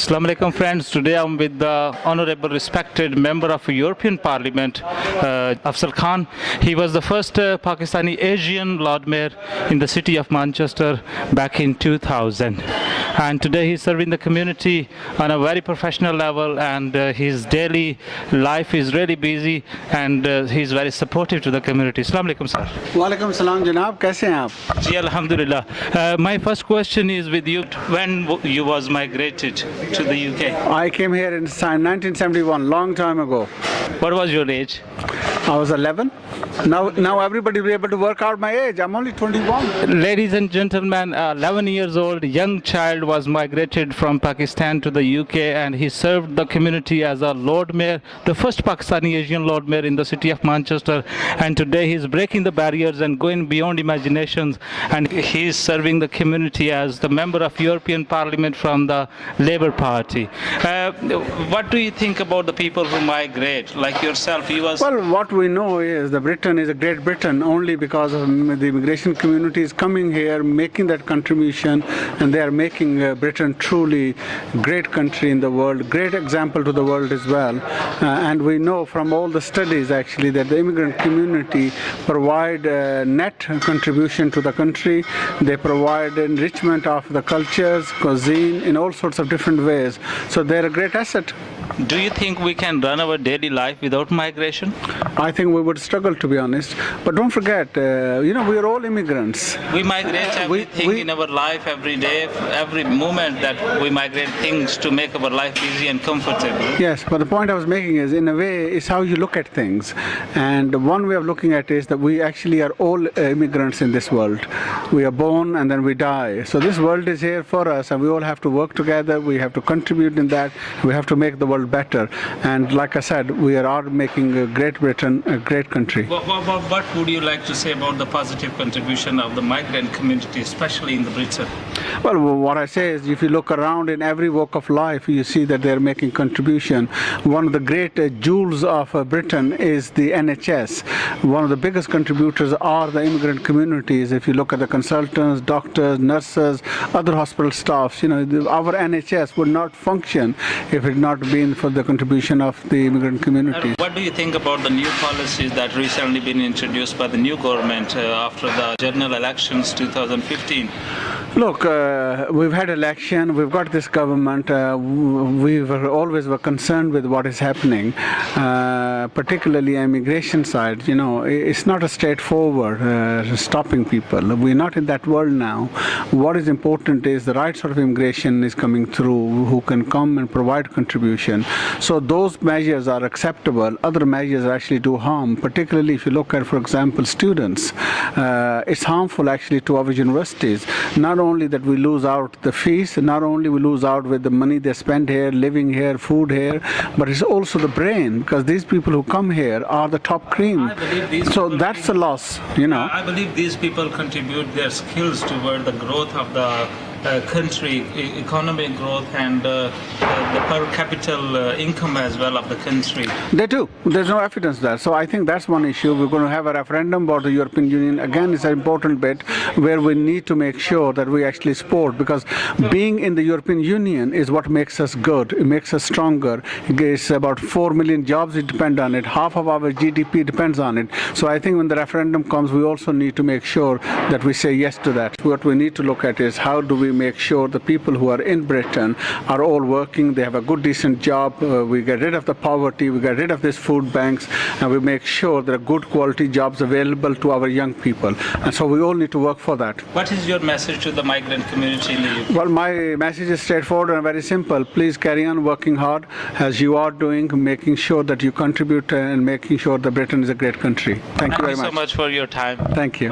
Assalamu alaikum friends, today I'm with the honorable respected member of European Parliament, Afzal Khan. He was the first Pakistani Asian Lord Mayor in the city of Manchester back in 2000. And today he's serving the community on a very professional level, and his daily life is really busy, and he's very supportive to the community. Assalamu alaikum sir. वालेकुम सलाम जनाब, कैसे हैं आप? Ji, Alhamdulillah. My first question is with you. When you was migrated to the UK? I came here in 1971, long time ago. What was your age? I was 11. Now everybody will be able to work out my age. I'm only 21. Ladies and gentlemen, 11 years old young child was migrated from Pakistan to the UK, and he served the community as a Lord Mayor, the first Pakistani Asian Lord Mayor in the city of Manchester. And today he's breaking the barriers and going beyond imaginations, and he's serving the community as the member of European Parliament from the Labour Party. What do you think about the people who migrate, like yourself? Well, what we know is that Britain is a Great Britain only because of the immigration communities coming here, making that contribution, and they are making Britain truly great country in the world, great example to the world as well. And we know from all the studies actually that the immigrant community provide net contribution to the country. They provide enrichment of the cultures, cuisine in all sorts of different ways. So they're a great asset. Do you think we can run our daily life without migration? I think we would struggle, to be honest. But don't forget, we are all immigrants. We migrate everything in our life every day, every moment that we migrate things to make our life easy and comfortable. Yes, but the point I was making is, in a way, it's how you look at things. And one way of looking at it is that we actually are all immigrants in this world. We are born and then we die. So this world is here for us, and we all have to work together. We have to contribute in that. We have to make the world better. And like I said, we are making Great Britain a great country. What would you like to say about the positive contribution of the migrant community, especially in the Britain? Well, what I say is, if you look around in every walk of life, you see that they're making contribution. One of the great jewels of Britain is the NHS. One of the biggest contributors are the immigrant communities. If you look at the consultants, doctors, nurses, other hospital staffs, our NHS would not function if it had not been for the contribution of the immigrant community. What do you think about the new policies that recently been introduced by the new government after the general elections 2015? Look, we've had election, we've got this government, we always were concerned with what is happening, particularly immigration side. It's not a straightforward stopping people. We're not in that world now. What is important is the right sort of immigration is coming through, who can come and provide contribution. So those measures are acceptable. Other measures actually do harm, particularly if you look at, for example, students. It's harmful actually to our universities. Not only that we lose out the fees, not only we lose out with the money they spend here, living here, food here, but it's also the brain, because these people who come here are the top cream. So that's a loss, I believe these people contribute their skills toward the growth of the country, economic growth, and the per capita income as well of the country. They do. There's no evidence there. So I think that's one issue. We're going to have a referendum about the European Union. Again, it's an important bit where we need to make sure that we actually support, because being in the European Union is what makes us good. It makes us stronger. It's about 4 million jobs that depend on it. Half of our GDP depends on it. So I think when the referendum comes, we also need to make sure that we say yes to that. What we need to look at is, how do we make sure the people who are in Britain are all working, they have a good decent job, we get rid of the poverty, we get rid of these food banks, and we make sure there are good quality jobs available to our young people. And so we all need to work for that. What is your message to the migrant community in the UK? Well, my message is straightforward and very simple. Please carry on working hard as you are doing, making sure that you contribute and making sure that Britain is a great country. Thank you very much. Thank you so much for your time. Thank you.